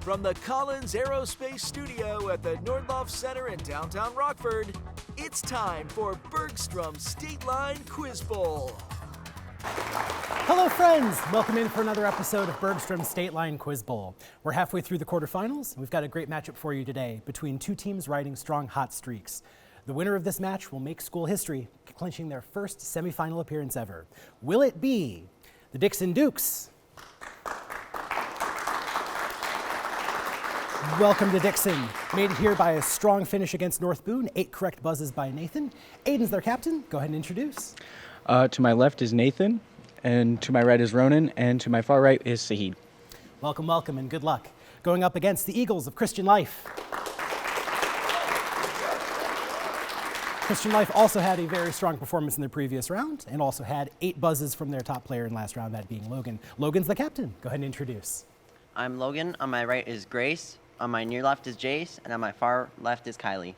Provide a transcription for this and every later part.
From the Collins Aerospace Studio at the Nordloff Center in downtown Rockford, it's time for Bergstrom's State Line Quiz Bowl. Hello friends, welcome in for another episode of Bergstrom's State Line Quiz Bowl. We're halfway through the quarterfinals. We've got a great matchup for you today between two teams riding strong hot streaks. The winner of this match will make school history, clinching their first semifinal appearance ever. Will it be the Dixon Dukes? Welcome to Dixon. Made here by a strong finish against North Boone, 8 correct buzzes by Nathan. Aiden's their captain. Go ahead and introduce. To my left is Nathan, and to my right is Ronan, and to my far right is Sahid. Welcome, welcome, and good luck. Going up against the Eagles of Christian Life. Christian Life also had a very strong performance in their previous round, and also had 8 buzzes from their top player in last round, that being Logan. Logan's the captain. Go ahead and introduce. I'm Logan. On my right is Grace. On my near left is Jace, and on my far left is Kylie.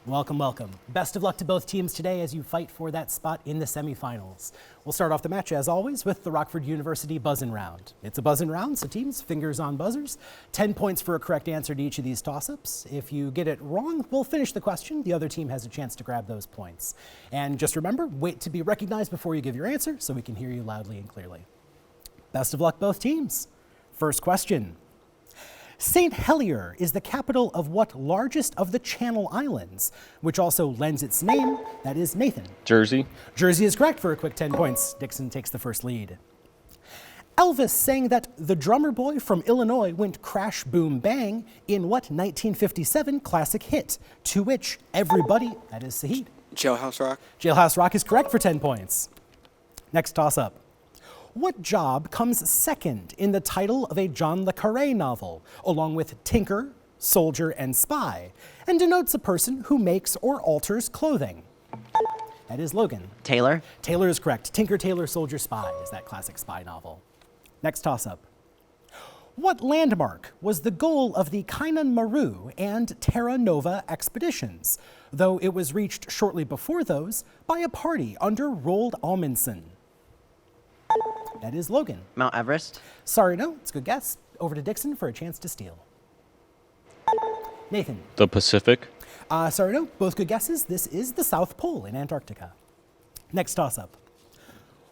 Welcome, welcome. Best of luck to both teams today as you fight for that spot in the semifinals. We'll start off the match, as always, with the Rockford University buzzin' round. It's a buzzin' round, so teams, fingers on buzzers. 10 points for a correct answer to each of these toss-ups. If you get it wrong, we'll finish the question. The other team has a chance to grab those points. And just remember, wait to be recognized before you give your answer so we can hear you loudly and clearly. Best of luck, both teams. First question. St. Helier is the capital of what largest of the Channel Islands, which also lends its name, that is Nathan. Jersey. Jersey is correct for a quick 10 points. Dixon takes the first lead. Elvis sang that the drummer boy from Illinois went crash, boom, bang in what 1957 classic hit, to which everybody, that is Sahid. Jailhouse Rock. Jailhouse Rock is correct for 10 points. Next toss-up. What job comes second in the title of a John le Carré novel, along with tinker, soldier, and spy, and denotes a person who makes or alters clothing? That is Logan. Taylor. Taylor is correct. Tinker, Tailor, Soldier, Spy is that classic spy novel. Next toss-up. What landmark was the goal of the Kainan Maru and Terra Nova expeditions, though it was reached shortly before those by a party under Roald Amundsen? That is Logan. Mount Everest. Sorry, no, it's a good guess. Over to Dixon for a chance to steal. Nathan. The Pacific. Sorry, no, both good guesses. This is the South Pole in Antarctica. Next toss-up.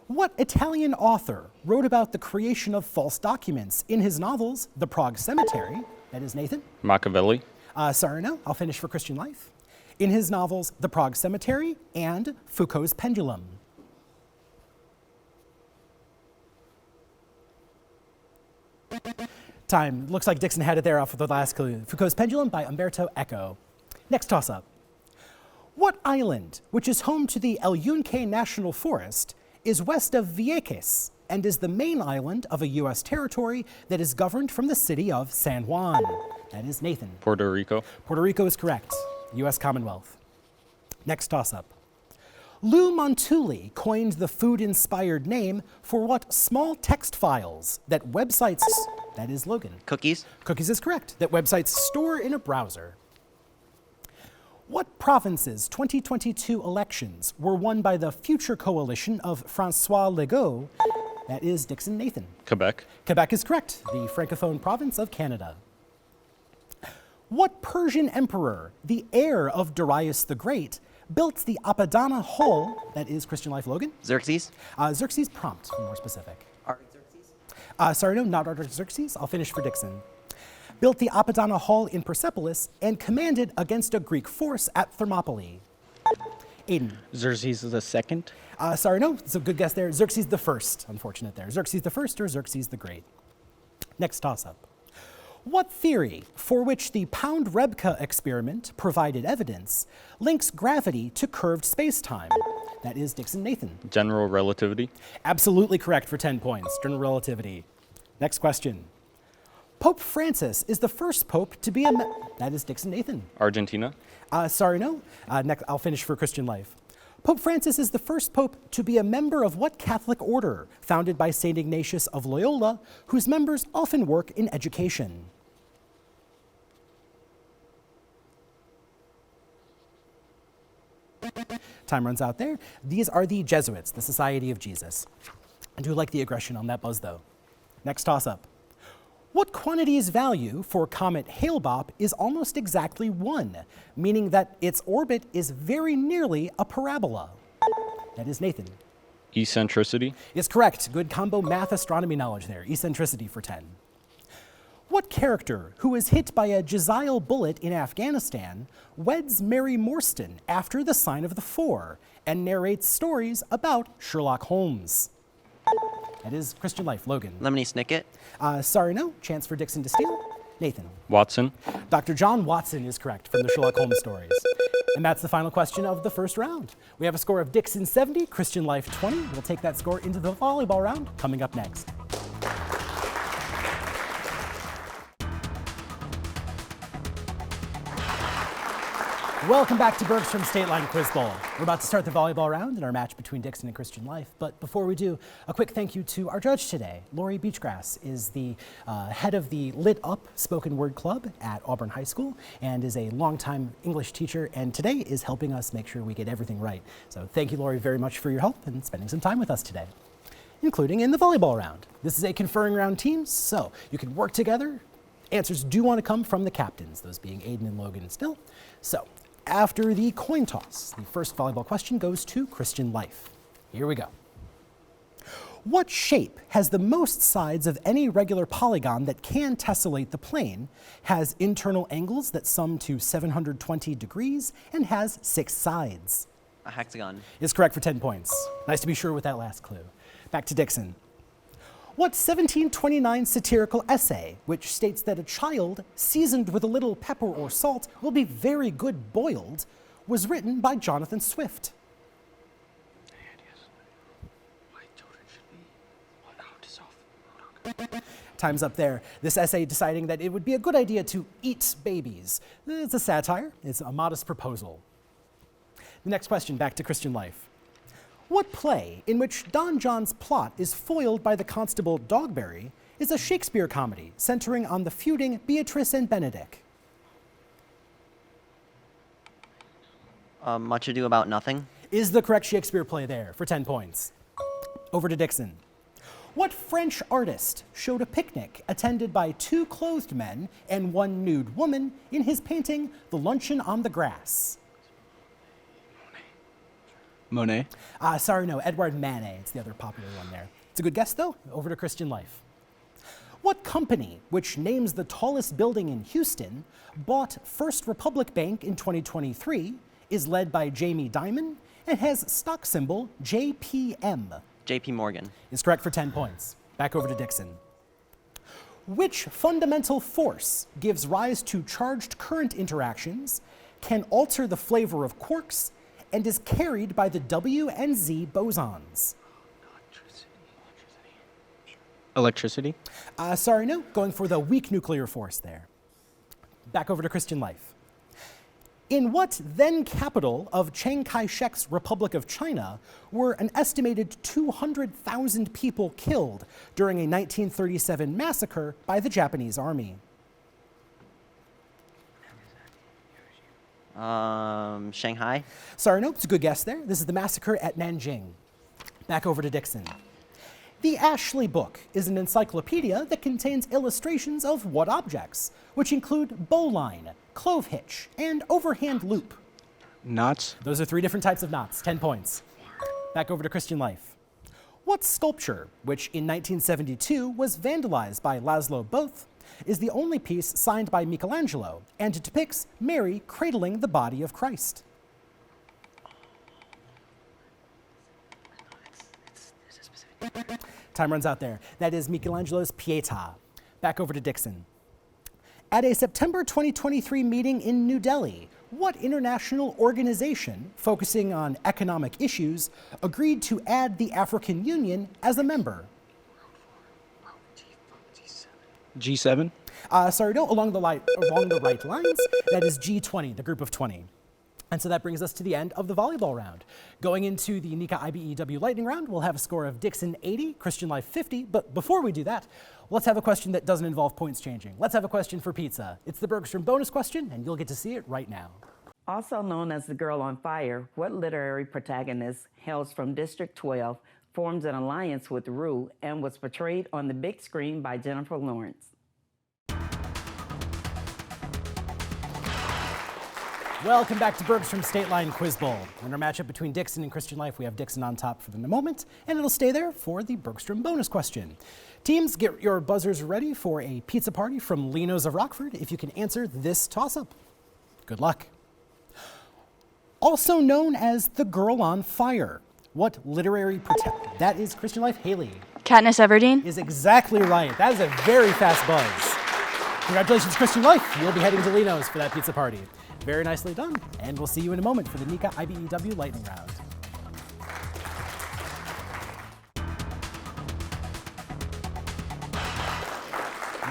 What Italian author wrote about the creation of false documents in his novels, The Prague Cemetery? That is Nathan. Machiavelli. Sorry, no, I'll finish for Christian Life. In his novels, The Prague Cemetery and Foucault's Pendulum. Time. Looks like Dixon had it there off of the last clue. Foucault's Pendulum by Umberto Eco. Next toss-up. What island, which is home to the El Yunque National Forest, is west of Vieques and is the main island of a U.S. territory that is governed from the city of San Juan? That is Nathan. Puerto Rico. Puerto Rico is correct. U.S. Commonwealth. Next toss-up. Lou Montulli coined the food-inspired name for what small text files that websites, that is Logan. Cookies. Cookies is correct, that websites store in a browser. What province's 2022 elections were won by the future coalition of François Legault? That is Dixon Nathan. Quebec. Quebec is correct, the francophone province of Canada. What Persian emperor, the heir of Darius the Great, built the Apadana Hall, that is Christian Life Logan? Xerxes. Xerxes prompt, to be more specific. Artaxerxes. Sorry, no, not Artaxerxes. I'll finish for Dixon. Built the Apadana Hall in Persepolis and commanded against a Greek force at Thermopylae. Aiden. Xerxes the second. Sorry, no, it's a good guess there. Xerxes the first, unfortunate there. Xerxes the first or Xerxes the Great. Next toss-up. What theory, for which the Pound-Rebka experiment provided evidence, links gravity to curved space-time? That is Dixon Nathan. General relativity. Absolutely correct for 10 points. General relativity. Next question. Pope Francis is the first pope to be a... That is Dixon Nathan. Argentina. Sorry, no. Next, I'll finish for Christian Life. Pope Francis is the first pope to be a member of what Catholic order, founded by St. Ignatius of Loyola, whose members often work in education? Time runs out there. These are the Jesuits, the Society of Jesus. I do like the aggression on that buzz, though. Next toss-up. What quantity's value for comet Hale-Bopp is almost exactly 1, meaning that its orbit is very nearly a parabola? That is Nathan. Eccentricity. Is correct. Good combo math astronomy knowledge there. Eccentricity for 10. What character who was hit by a Jezile bullet in Afghanistan weds Mary Morstan after The Sign of the Four and narrates stories about Sherlock Holmes? That is Christian Life. Logan. Lemony Snicket. Sorry, no. Chance for Dixon to steal. Nathan. Watson. Dr. John Watson is correct from the Sherlock Holmes stories. And that's the final question of the first round. We have a score of Dixon 70, Christian Life 20. We'll take that score into the volleyball round coming up next. Welcome back to Bergstrom State Line Quiz Bowl. We're about to start the volleyball round in our match between Dixon and Christian Life. But before we do, a quick thank you to our judge today. Lori Beachgrass is the head of the Lit Up Spoken Word Club at Auburn High School and is a longtime English teacher, and today is helping us make sure we get everything right. So thank you, Lori, very much for your help and spending some time with us today, including in the volleyball round. This is a conferring round teams, so you can work together. Answers do want to come from the captains, those being Aiden and Logan still. So after the coin toss, the first volleyball question goes to Christian Life. Here we go. What shape has the most sides of any regular polygon that can tessellate the plane, has internal angles that sum to 720 degrees, and has 6 sides? A hexagon. Is correct for 10 points. Nice to be sure with that last clue. Back to Dixon. What 1729 satirical essay, which states that a child seasoned with a little pepper or salt will be very good boiled, was written by Jonathan Swift? Time's up there. This essay deciding that it would be a good idea to eat babies. It's a satire. It's a modest proposal. The next question, back to Christian Life. What play in which Don John's plot is foiled by the constable Dogberry is a Shakespeare comedy centering on the feuding Beatrice and Benedick? Much Ado About Nothing. Is the correct Shakespeare play there for 10 points. Over to Dixon. What French artist showed a picnic attended by 2 clothed men and 1 nude woman in his painting The Luncheon on the Grass? Monet. Sorry, no, Edouard Manet. It's the other popular one there. It's a good guess, though. Over to Christian Life. What company, which names the tallest building in Houston, bought First Republic Bank in 2023, is led by Jamie Dimon, and has stock symbol JPM? JP Morgan. Is correct for 10 points. Back over to Dixon. Which fundamental force gives rise to charged current interactions, can alter the flavor of quarks, and is carried by the W and Z bosons? Electricity. Sorry, no. Going for the weak nuclear force there. Back over to Christian Life. In what then capital of Chiang Kai-shek's Republic of China were an estimated 200,000 people killed during a 1937 massacre by the Japanese army? Shanghai. Sorry, no, it's a good guess there. This is the massacre at Nanjing. Back over to Dixon. The Ashley Book is an encyclopedia that contains illustrations of what objects, which include bowline, clove hitch, and overhand loop? Knots. Those are 3 different types of knots, 10 points. Back over to Christian Life. What sculpture, which in 1972 was vandalized by Laszlo Both, is the only piece signed by Michelangelo and depicts Mary cradling the body of Christ? Time runs out there. That is Michelangelo's Pietà. Back over to Dixon. At a September 2023 meeting in New Delhi, what international organization focusing on economic issues agreed to add the African Union as a member? G7. Sorry, no, along the right lines. That is G20, the group of 20. And so that brings us to the end of the volleyball round. Going into the Nika IBEW lightning round, we'll have a score of Dixon 80, Christian Life 50. But before we do that, let's have a question that doesn't involve points changing. Let's have a question for pizza. It's the Bergstrom bonus question, and you'll get to see it right now. Also known as the Girl on Fire, what literary protagonist hails from District 12, forms an alliance with Rue, and was portrayed on the big screen by Jennifer Lawrence? Welcome back to Bergstrom State Line Quiz Bowl. In our matchup between Dixon and Christian Life, we have Dixon on top for the moment, and it'll stay there for the Bergstrom bonus question. Teams, get your buzzers ready for a pizza party from Lino's of Rockford if you can answer this toss-up. Good luck. Also known as the Girl on Fire, what literary that is Christian Life. Haley Katniss Everdeen. is exactly right. That is a very fast buzz. Congratulations, Christian Life. You'll be heading to Lino's for that pizza party. Very nicely done. And we'll see you in a moment for the Nika IBEW lightning round.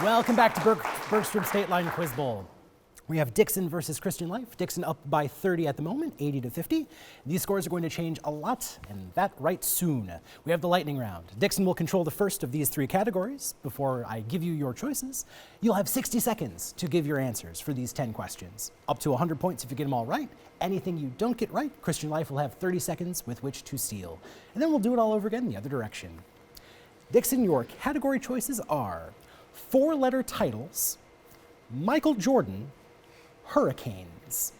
Welcome back to Bergstrom State Line Quiz Bowl. We have Dixon versus Christian Life. Dixon up by 30 at the moment, 80 to 50. These scores are going to change a lot, and that right soon. We have the lightning round. Dixon will control the first of these three categories. Before I give you your choices, you'll have 60 seconds to give your answers for these 10 questions. Up to 100 points if you get them all right. Anything you don't get right, Christian Life will have 30 seconds with which to steal. And then we'll do it all over again the other direction. Dixon, your category choices are 4-letter titles, Michael Jordan, Hurricanes.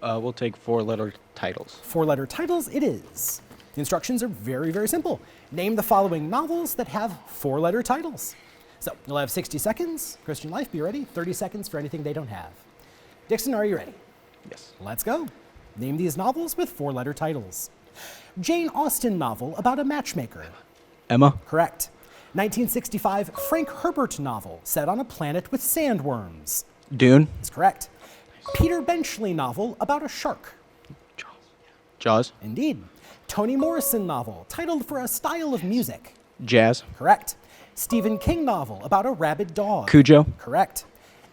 We'll take 4-letter titles. 4-letter titles it is. The instructions are very, very simple. Name the following novels that have 4-letter titles. So you'll have 60 seconds. Christian Life, be ready. 30 seconds for anything they don't have. Dixon, are you ready? Yes. Let's go. Name these novels with 4-letter titles. Jane Austen novel about a matchmaker. Emma. Correct. 1965 Frank Herbert novel set on a planet with sandworms. Dune. That's correct. Peter Benchley novel about a shark. Jaws. Indeed. Toni Morrison novel titled for a style of music. Jazz. Correct. Stephen King novel about a rabid dog. Cujo. Correct.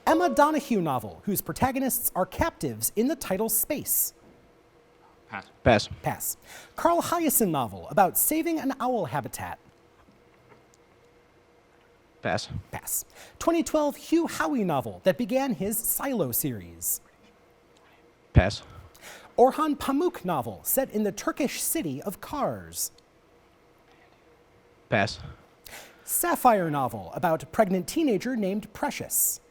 Emma Donoghue novel whose protagonists are captives in the title space. Pass. Pass. Carl Hyacin novel about saving an owl habitat. Pass. Pass. 2012 Hugh Howey novel that began his Silo series. Pass. Orhan Pamuk novel set in the Turkish city of Kars. Pass. Sapphire novel about a pregnant teenager named Precious.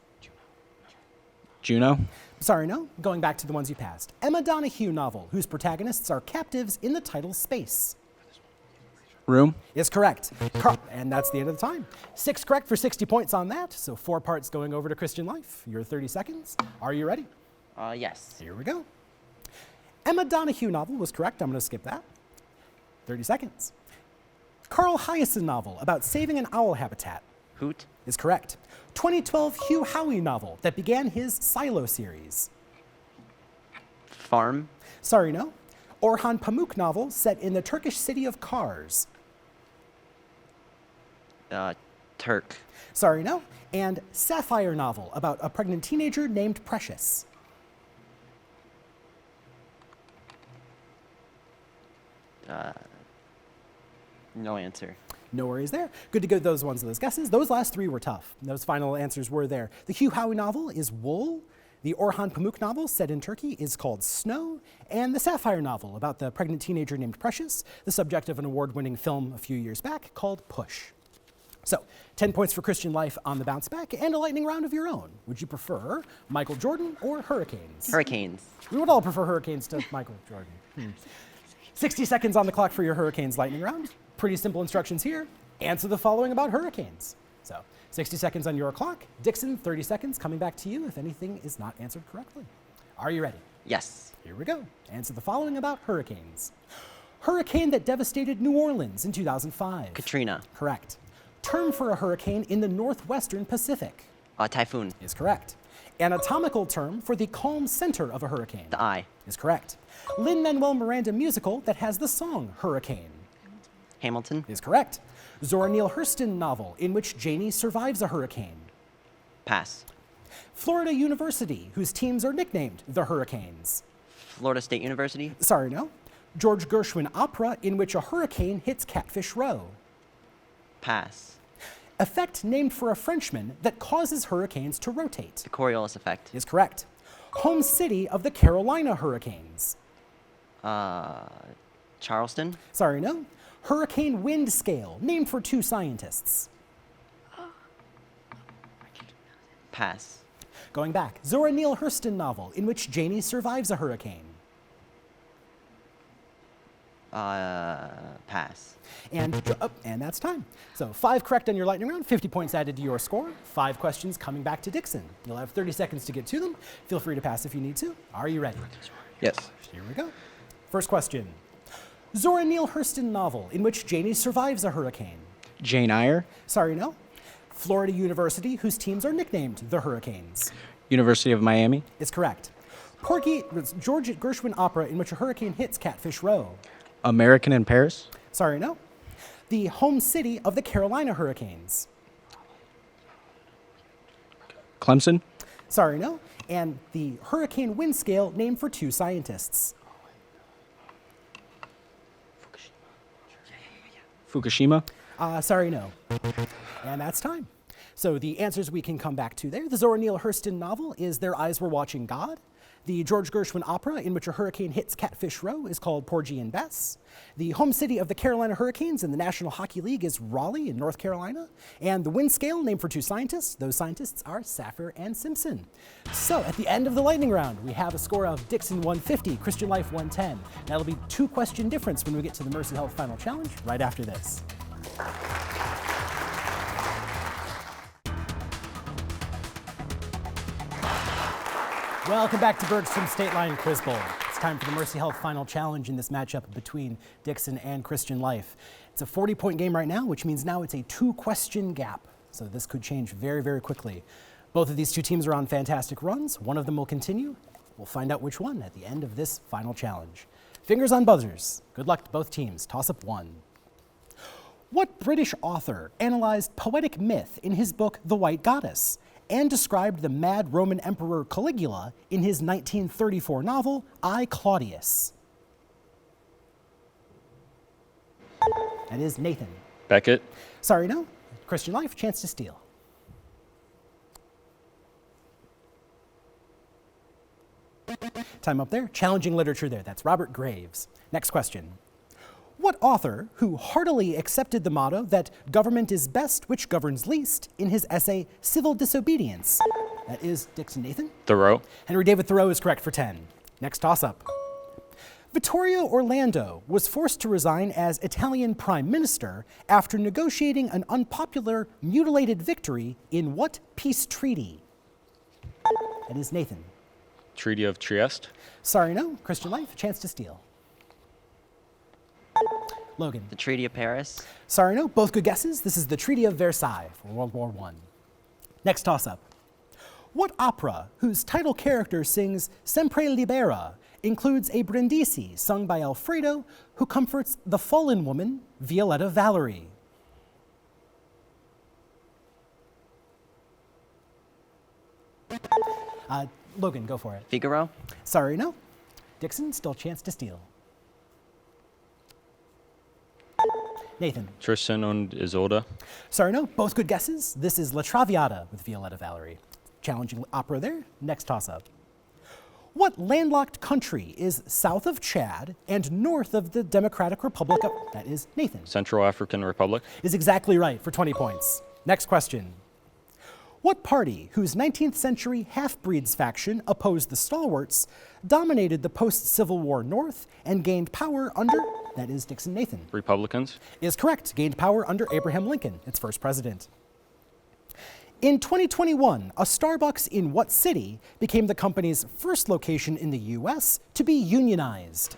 Juno. Sorry, no. Going back to the ones you passed. Emma Donoghue novel whose protagonists are captives in the title space. Room. Is correct. And that's the end of the time. 6 correct for 60 points on that. So 4 parts going over to Christian Life. Your 30 seconds. Are you ready? Yes. Here we go. Emma Donoghue novel was correct. I'm going to skip that. 30 seconds. Carl Hyacin novel about saving an owl habitat. Hoot. Is correct. 2012 Hugh Howey novel that began his Silo series. Farm. Sorry, no. Orhan Pamuk novel set in the Turkish city of Kars. Turk. Sorry, no. And Sapphire novel about a pregnant teenager named Precious. No answer. No worries there. Good to get those guesses. Those last 3 were tough. Those final answers were there. The Hugh Howey novel is Wool. The Orhan Pamuk novel set in Turkey is called Snow. And the Sapphire novel about the pregnant teenager named Precious, the subject of an award-winning film a few years back called Push. So, 10 points for Christian Life on the bounce back and a lightning round of your own. Would you prefer Michael Jordan or Hurricanes? Hurricanes. We would all prefer Hurricanes to Michael Jordan. 60 seconds on the clock for your Hurricanes lightning round. Pretty simple instructions here. Answer the following about hurricanes. So, 60 seconds on your clock. Dixon, 30 seconds coming back to you if anything is not answered correctly. Are you ready? Yes. Here we go. Answer the following about hurricanes. Hurricane that devastated New Orleans in 2005. Katrina. Correct. Term for a hurricane in the northwestern Pacific. Typhoon. Is correct. Anatomical term for the calm center of a hurricane. The eye. Is correct. Lin-Manuel Miranda musical that has the song Hurricane. Hamilton. Is correct. Zora Neale Hurston novel in which Janie survives a hurricane. Pass. Florida University, whose teams are nicknamed the Hurricanes. Florida State University. Sorry, no. George Gershwin opera in which a hurricane hits Catfish Row. Pass. Effect named for a Frenchman that causes hurricanes to rotate. The Coriolis effect. Is correct. Home city of the Carolina Hurricanes. Charleston. Sorry, no. Hurricane wind scale, named for 2 scientists. Pass. Going back, Zora Neale Hurston novel in which Janie survives a hurricane. Pass. And that's time. So 5 correct on your lightning round, 50 points added to your score. 5 questions coming back to Dixon. You'll have 30 seconds to get to them. Feel free to pass if you need to. Are you ready? Yes. Here we go. First question. Zora Neale Hurston novel in which Janie survives a hurricane. Jane Eyre. Sorry, no. Florida University, whose teams are nicknamed the Hurricanes. University of Miami. Is correct. George Gershwin opera in which a hurricane hits Catfish Row. American in Paris. Sorry, no. The home city of the Carolina Hurricanes. Clemson. Sorry, no. And the hurricane wind scale named for 2 scientists. Fukushima. Sorry, no. And that's time. So the answers we can come back to there. The Zora Neale Hurston novel is Their Eyes Were Watching God. The George Gershwin opera in which a hurricane hits Catfish Row is called Porgy and Bess. The home city of the Carolina Hurricanes in the National Hockey League is Raleigh in North Carolina. And the wind scale named for 2 scientists, those scientists are Saphir and Simpson. So at the end of the lightning round, we have a score of Dixon 150, Christian Life 110. That'll be 2-question difference when we get to the Mercy Health Final Challenge right after this. Welcome back to Bergstrom State Line Quiz Bowl. It's time for the Mercy Health Final Challenge in this matchup between Dixon and Christian Life. It's a 40-point game right now, which means now it's a 2-question gap. So this could change very, very quickly. Both of these 2 teams are on fantastic runs. One of them will continue. We'll find out which one at the end of this final challenge. Fingers on buzzers. Good luck to both teams. Toss up 1. What British author analyzed poetic myth in his book The White Goddess and described the mad Roman Emperor Caligula in his 1934 novel, I, Claudius? That is Nathan. Beckett. Sorry, no. Christian Life, chance to steal. Time up there. Challenging literature there. That's Robert Graves. Next question. What author, who heartily accepted the motto that government is best which governs least in his essay Civil Disobedience? That is Dixon. Nathan. Thoreau. Henry David Thoreau is correct for 10. Next toss-up. Vittorio Orlando was forced to resign as Italian prime minister after negotiating an unpopular mutilated victory in what peace treaty? That is Nathan. Treaty of Trieste. Sorry, no. Christian Life, chance to steal. Logan. The Treaty of Paris. Sorry, no. Both good guesses. This is the Treaty of Versailles for World War I. Next toss-up. What opera, whose title character sings Sempre Libera, includes a Brindisi sung by Alfredo, who comforts the fallen woman, Violetta Valerie? Logan, go for it. Figaro. Sorry, no. Dixon, still chance to steal. Nathan. Tristan und Isolde. Sorry, no. Both good guesses. This is La Traviata with Violetta Valerie. Challenging opera there. Next toss-up. What landlocked country is south of Chad and north of the Democratic Republic of... That is Nathan. Central African Republic. Is exactly right for 20 points. Next question. What party, whose 19th century half-breeds faction opposed the stalwarts, dominated the post-Civil War North and gained power under... That is Dixon. Nathan. Republicans. Is correct. Gained power under Abraham Lincoln, its first president. In 2021, a Starbucks in what city became the company's first location in the U.S. to be unionized?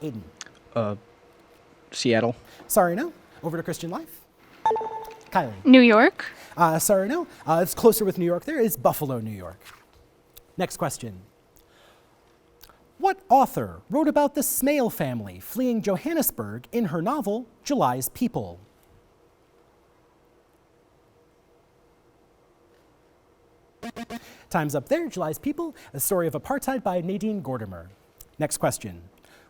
Aiden. Seattle. Sorry, no. Over to Christian Life. Kylie. New York. Sorry, no. It's closer with New York. There is Buffalo, New York. Next question. What author wrote about the Smale family fleeing Johannesburg in her novel, July's People? Time's up there. July's People, a story of apartheid by Nadine Gordimer. Next question.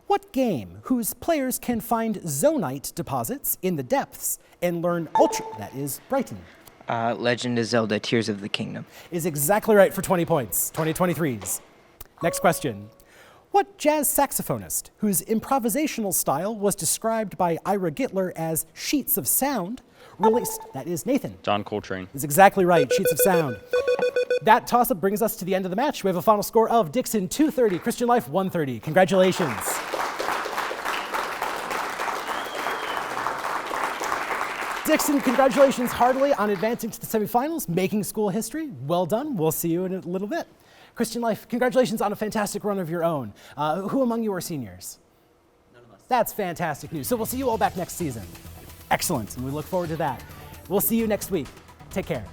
What game, whose players can find zonite deposits in the depths and learn ultra... That is Brighton. Legend of Zelda, Tears of the Kingdom. Is exactly right for 20 points. 2023s. Next question. What jazz saxophonist, whose improvisational style was described by Ira Gitler as sheets of sound, released... That is Nathan. John Coltrane. Is exactly right. Sheets of sound. That toss-up brings us to the end of the match. We have a final score of Dixon 230, Christian Life 130. Congratulations. Dixon, congratulations heartily on advancing to the semifinals, making school history. Well done. We'll see you in a little bit. Christian Life, congratulations on a fantastic run of your own. Who among you are seniors? None of us. That's fantastic news. So we'll see you all back next season. Excellent, and we look forward to that. We'll see you next week. Take care.